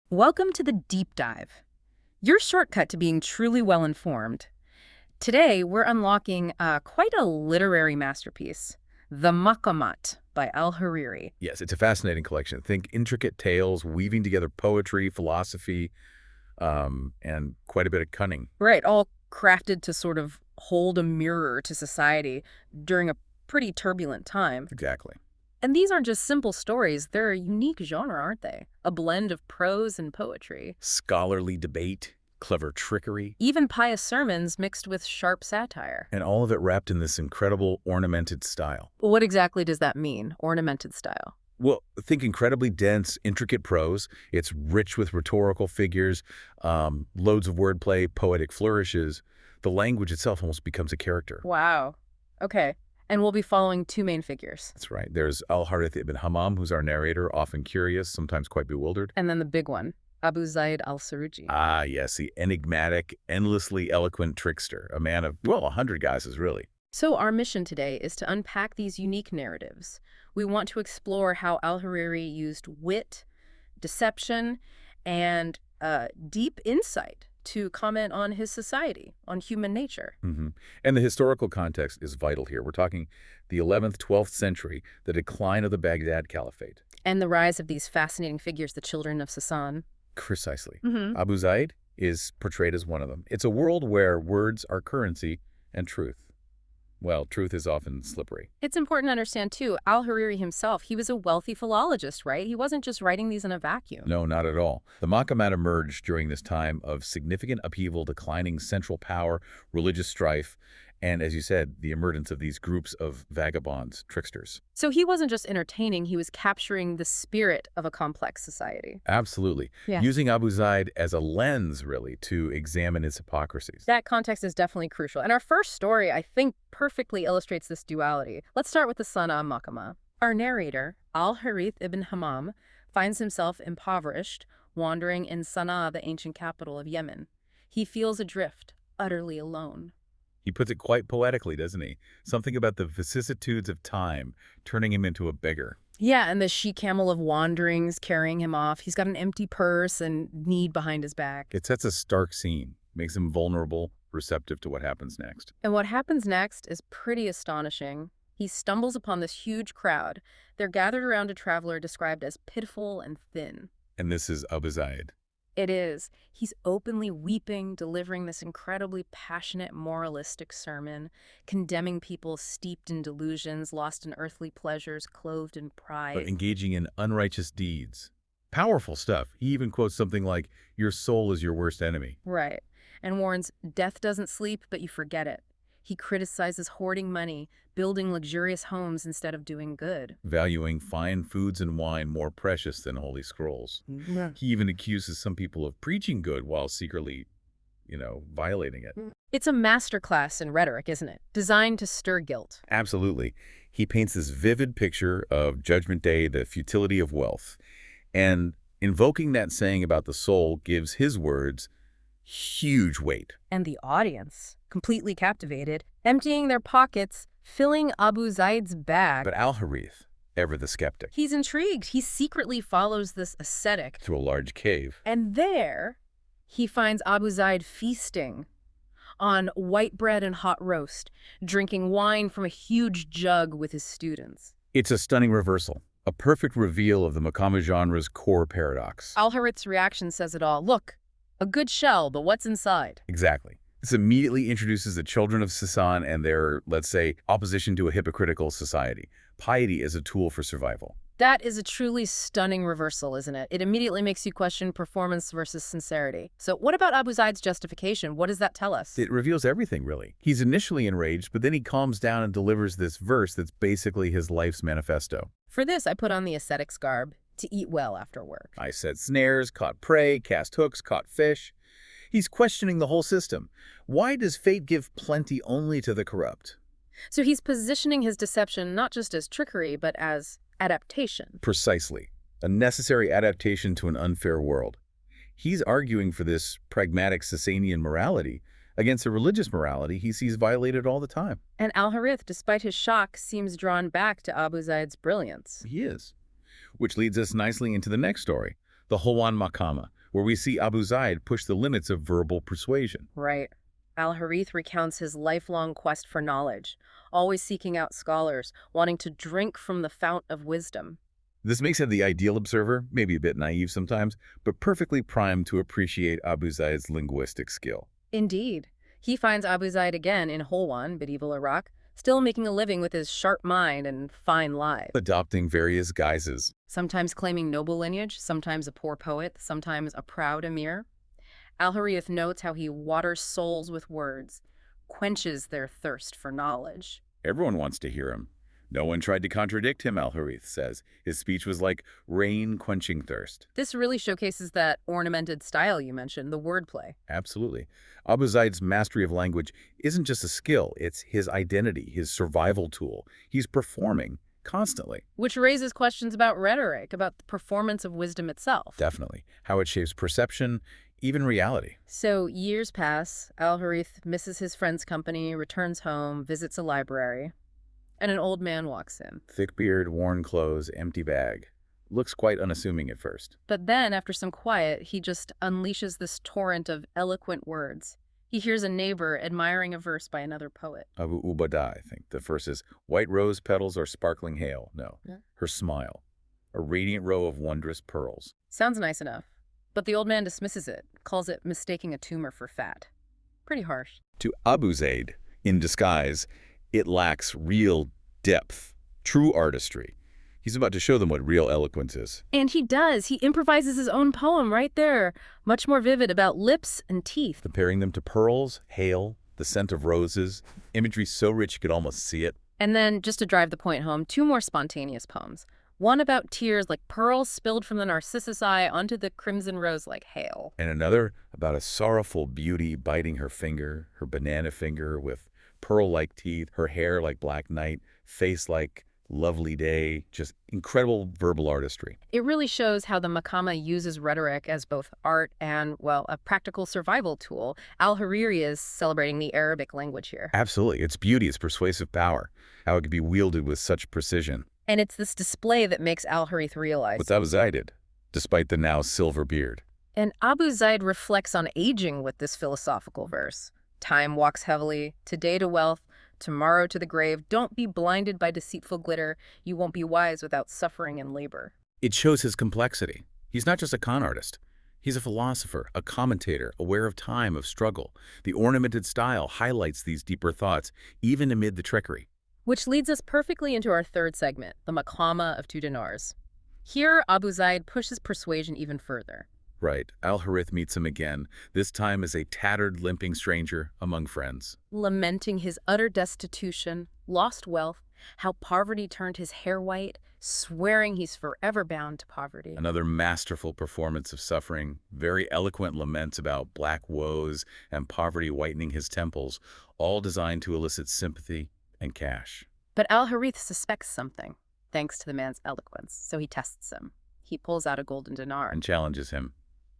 Welcome to the Deep Dive, your shortcut to being truly well-informed. Today, we're unlocking quite a literary masterpiece, the Maqamat by Al-Hariri. Yes, it's a fascinating collection. Think intricate tales weaving together poetry, philosophy, and quite a bit of cunning. Right, all crafted to sort of hold a mirror to society during a pretty turbulent time. Exactly. And these aren't just simple stories, they're a unique genre, aren't they? A blend of prose and poetry. Scholarly debate, clever trickery, Even pious sermons mixed with sharp satire. and all of it wrapped in this incredible ornamented style. But what exactly does that mean, ornamented style? Well, think incredibly dense, intricate prose. It's rich with rhetorical figures, loads of wordplay, poetic flourishes. The language itself almost becomes a character. Wow. Okay. And we'll be following two main figures. That's right. There's al-Harith ibn Hammam, who's our narrator, often curious, sometimes quite bewildered. And then the big one, Abu Zayd al-Saruji. Ah, yes, the enigmatic, endlessly eloquent trickster, a man of, well, 100 guises, really. So our mission today is to unpack these unique narratives. We want to explore how al-Hariri used wit, deception, and deep insight to comment on his society, on human nature. And the historical context is vital here. We're talking the 11th, 12th century, the decline of the Baghdad Caliphate. And the rise of these fascinating figures, the children of Sasan. Precisely. Mm-hmm. Abu Zayd is portrayed as one of them. It's a world where words are currency and truth. Well, truth is often slippery. It's important to understand, too, al-Hariri himself, he was a wealthy philologist, right? He wasn't just writing these in a vacuum. No, not at all. The Maqamat emerged during this time of significant upheaval, declining central power, religious strife, and, as you said, the emergence of these groups of vagabonds, tricksters. So he wasn't just entertaining, he was capturing the spirit of a complex society. Absolutely. Yeah. Using Abu Zayd as a lens, really, to examine its hypocrisies. That context is definitely crucial. And our first story, I think, perfectly illustrates this duality. Let's start with the Sana'a Maqama. Our narrator, al-Harith ibn Hammam, finds himself impoverished, wandering in Sana'a, the ancient capital of Yemen. He feels adrift, utterly alone. He puts it quite poetically, doesn't he? Something about the vicissitudes of time turning him into a beggar. Yeah, and the she-camel of wanderings carrying him off. He's got an empty purse and need behind his back. It sets a stark scene, makes him vulnerable, receptive to what happens next. And what happens next is pretty astonishing. He stumbles upon this huge crowd. They're gathered around a traveler described as pitiful and thin. And this is Abu Zayd. It is. He's openly weeping, delivering this incredibly passionate, moralistic sermon, condemning people steeped in delusions, lost in earthly pleasures, clothed in pride. But engaging in unrighteous deeds. Powerful stuff. He even quotes something like, "Your soul is your worst enemy." Right. And warns, death doesn't sleep, but you forget it. He criticizes hoarding money, building luxurious homes instead of doing good. Valuing fine foods and wine more precious than holy scrolls. Yeah. He even accuses some people of preaching good while secretly, violating it. It's a masterclass in rhetoric, isn't it? Designed to stir guilt. Absolutely. He paints this vivid picture of Judgment Day, the futility of wealth. And invoking that saying about the soul gives his words huge weight. And the audience, completely captivated, emptying their pockets, filling Abu Zayd's bag. But al-Harith, ever the skeptic, He's intrigued. He secretly follows this ascetic. through a large cave. And there, he finds Abu Zayd feasting on white bread and hot roast, drinking wine from a huge jug with his students. It's a stunning reversal, a perfect reveal of the maqama genre's core paradox. Al-Harith's reaction says it all. Look, a good shell, but what's inside? Exactly. This immediately introduces the children of Sasan and their, let's say, opposition to a hypocritical society. Piety as a tool for survival. That is a truly stunning reversal, isn't it? It immediately makes you question performance versus sincerity. So what about Abu Zayd's justification? What does that tell us? It reveals everything, really. He's initially enraged, but then he calms down and delivers this verse that's basically his life's manifesto. For this, I put on the ascetic's garb to eat well after work. I set snares, caught prey, cast hooks, caught fish. He's questioning the whole system. Why does fate give plenty only to the corrupt? So he's positioning his deception not just as trickery, but as adaptation. Precisely. A necessary adaptation to an unfair world. He's arguing for this pragmatic Sasanian morality against a religious morality he sees violated all the time. And al-Harith, despite his shock, seems drawn back to Abu Zayd's brilliance. He is. Which leads us nicely into the next story, the Hawan Maqama, where we see Abu Zayd push the limits of verbal persuasion. Right. Al-Harith recounts his lifelong quest for knowledge, always seeking out scholars, wanting to drink from the fount of wisdom. This makes him the ideal observer, maybe a bit naive sometimes, but perfectly primed to appreciate Abu Zayd's linguistic skill. Indeed. He finds Abu Zayd again in Holwan, medieval Iraq, still making a living with his sharp mind and fine life. Adopting various guises. Sometimes claiming noble lineage, sometimes a poor poet, sometimes a proud emir. Al-Harith notes how he waters souls with words, quenches their thirst for knowledge. Everyone wants to hear him. No one tried to contradict him, Al-Harith says. His speech was like rain quenching thirst. This really showcases that ornamented style you mentioned, the wordplay. Absolutely. Abu Zayd's mastery of language isn't just a skill, it's his identity, his survival tool. He's performing constantly. Which raises questions about rhetoric, about the performance of wisdom itself. Definitely. How it shapes perception, even reality. So years pass, Al-Harith misses his friend's company, returns home, visits a library, and an old man walks in. Thick beard, worn clothes, empty bag. Looks quite unassuming at first. But then, after some quiet, he just unleashes this torrent of eloquent words. He hears a neighbor admiring a verse by another poet. Abu Ubadah, I think. The verse is, white rose petals or sparkling hail. No, Yeah. her smile. A radiant row of wondrous pearls. Sounds nice enough. But the old man dismisses it, calls it mistaking a tumor for fat. Pretty harsh. To Abu Zayd, in disguise, it lacks real depth, true artistry. He's about to show them what real eloquence is. And he does. He improvises his own poem right there, much more vivid, about lips and teeth. Comparing them to pearls, hail, the scent of roses, imagery so rich you could almost see it. And then, just to drive the point home, two more spontaneous poems. One about tears like pearls spilled from the narcissus eye onto the crimson rose like hail. And another about a sorrowful beauty biting her finger, her banana finger with pearl-like teeth, her hair like black night, face like lovely day, just incredible verbal artistry. It really shows how the maqama uses rhetoric as both art and, well, a practical survival tool. Al-Hariri is celebrating the Arabic language here. Absolutely. Its beauty, its persuasive power, how it could be wielded with such precision. And it's this display that makes Al-Harith realize. What Abu Zayd did, despite the now silver beard. And Abu Zayd reflects on aging with this philosophical verse. Time walks heavily, today to wealth, tomorrow to the grave. Don't be blinded by deceitful glitter. You won't be wise without suffering and labor. It shows his complexity. He's not just a con artist. He's a philosopher, a commentator, aware of time, of struggle. The ornamented style highlights these deeper thoughts, even amid the trickery. Which leads us perfectly into our third segment, the maqama of 2 dinars. Here, Abu Zayd pushes persuasion even further. Right. Al-Harith meets him again, this time as a tattered, limping stranger among friends. Lamenting his utter destitution, lost wealth, how poverty turned his hair white, swearing he's forever bound to poverty. Another masterful performance of suffering, very eloquent laments about black woes and poverty whitening his temples, all designed to elicit sympathy and cash. But Al-Harith suspects something, thanks to the man's eloquence, so he tests him. He pulls out a golden dinar. And challenges him.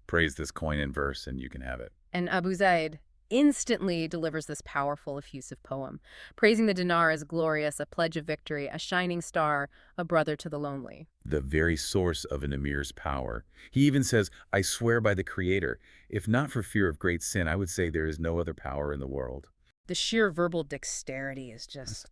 Praise this coin in verse and you can have it. And Abu Zayd instantly delivers this powerful, effusive poem, praising the dinar as glorious, a pledge of victory, a shining star, a brother to the lonely. The very source of an emir's power. He even says, I swear by the Creator, if not for fear of great sin, I would say there is no other power in the world. The sheer verbal dexterity is just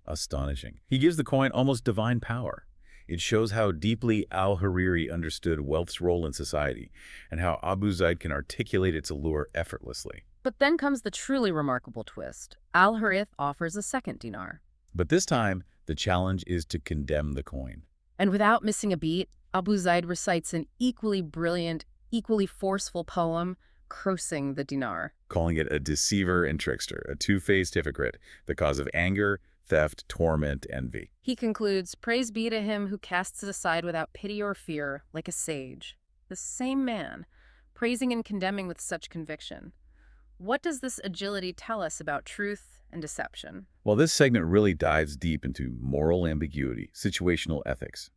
astonishing. He gives the coin almost divine power. It shows how deeply Al-Hariri understood wealth's role in society and how Abu Zayd can articulate its allure effortlessly. But then comes the truly remarkable twist. Al-Harith offers a second dinar. But this time, the challenge is to condemn the coin. And without missing a beat, Abu Zayd recites an equally brilliant, equally forceful poem, cursing the dinar. Calling it a deceiver and trickster, a two-faced hypocrite, the cause of anger, theft, torment, envy. He concludes, praise be to him who casts it aside without pity or fear, like a sage. The same man, praising and condemning with such conviction. What does this agility tell us about truth and deception? Well, this segment really dives deep into moral ambiguity, situational ethics.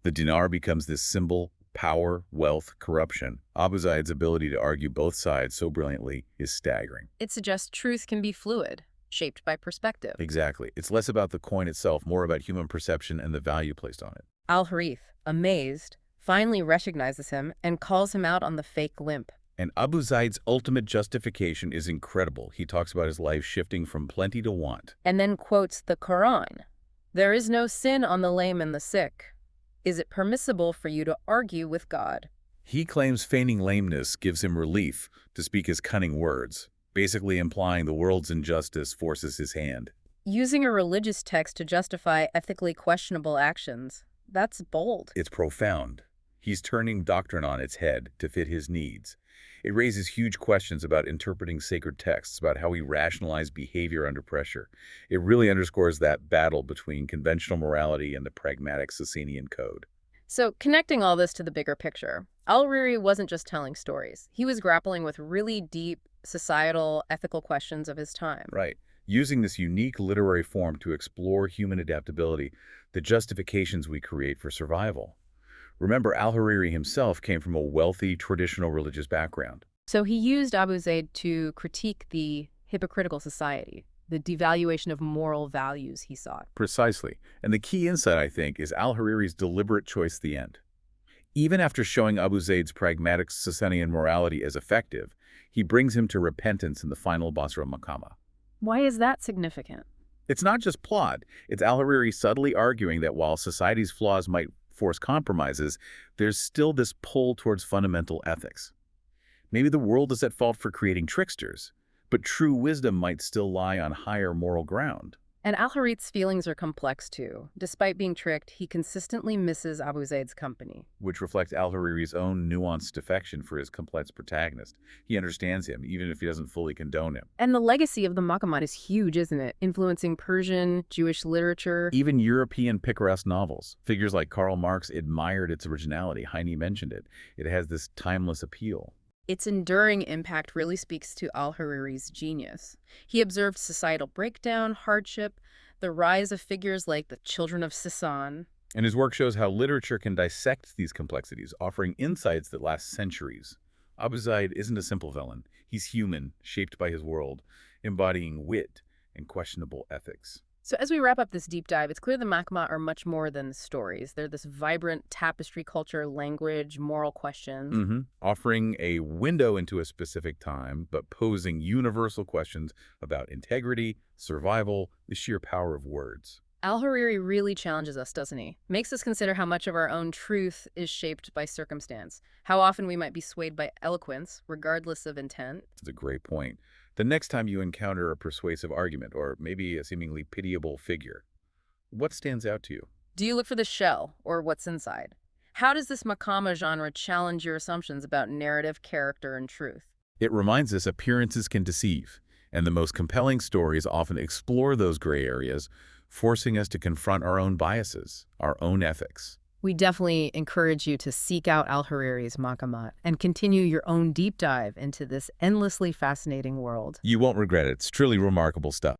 The dinar becomes this symbol, power, wealth, corruption. Abu Zayd's ability to argue both sides so brilliantly is staggering. It suggests truth can be fluid, shaped by perspective. Exactly. It's less about the coin itself, more about human perception and the value placed on it. Al-Harith, amazed, finally recognizes him and calls him out on the fake limp. And Abu Zayd's ultimate justification is incredible. He talks about his life shifting from plenty to want. And then quotes the Quran. "There is no sin on the lame and the sick. Is it permissible for you to argue with God?" He claims feigning lameness gives him relief to speak his cunning words, basically implying the world's injustice forces his hand. Using a religious text to justify ethically questionable actions. That's bold. It's profound. He's turning doctrine on its head to fit his needs. It raises huge questions about interpreting sacred texts, about how we rationalize behavior under pressure. It really underscores that battle between conventional morality and the pragmatic Sasanian code. So, connecting all this to the bigger picture, Al-Hariri wasn't just telling stories. He was grappling with really deep societal, ethical questions of his time. Right. Using this unique literary form to explore human adaptability, the justifications we create for survival. Remember, Al-Hariri himself came from a wealthy, traditional religious background. So he used Abu Zayd to critique the hypocritical society, the devaluation of moral values he sought. Precisely. And the key insight, I think, is Al-Hariri's deliberate choice at the end. Even after showing Abu Zayd's pragmatic Sasanian morality as effective, he brings him to repentance in the final Basra Maqama. Why is that significant? It's not just plot. It's Al-Hariri subtly arguing that while society's flaws might force compromises, there's still this pull towards fundamental ethics. Maybe the world is at fault for creating tricksters, but true wisdom might still lie on higher moral ground. And Al-Harith's feelings are complex too. Despite being tricked, he consistently misses Abu Zayd's company. Which reflects Al-Hariri's own nuanced affection for his complex protagonist. He understands him, even if he doesn't fully condone him. And the legacy of the Maqamat is huge, isn't it? Influencing Persian, Jewish literature. Even European picaresque novels. Figures like Karl Marx admired its originality. Heine mentioned it. It has this timeless appeal. Its enduring impact really speaks to Al-Hariri's genius. He observed societal breakdown, hardship, the rise of figures like the children of Sasan. And his work shows how literature can dissect these complexities, offering insights that last centuries. Abu Zayd isn't a simple villain. He's human, shaped by his world, embodying wit and questionable ethics. So as we wrap up this deep dive, it's clear the Maqamat are much more than stories. They're this vibrant tapestry culture, language, moral questions. Offering a window into a specific time, but posing universal questions about integrity, survival, the sheer power of words. Al-Hariri really challenges us, doesn't he? Makes us consider how much of our own truth is shaped by circumstance, how often we might be swayed by eloquence, regardless of intent. That's a great point. The next time you encounter a persuasive argument, or maybe a seemingly pitiable figure, what stands out to you? Do you look for the shell, or what's inside? How does this maqama genre challenge your assumptions about narrative, character, and truth? It reminds us appearances can deceive, and the most compelling stories often explore those gray areas, forcing us to confront our own biases, our own ethics. We definitely encourage you to seek out Al-Hariri's Maqamat and continue your own deep dive into this endlessly fascinating world. You won't regret it. It's truly remarkable stuff.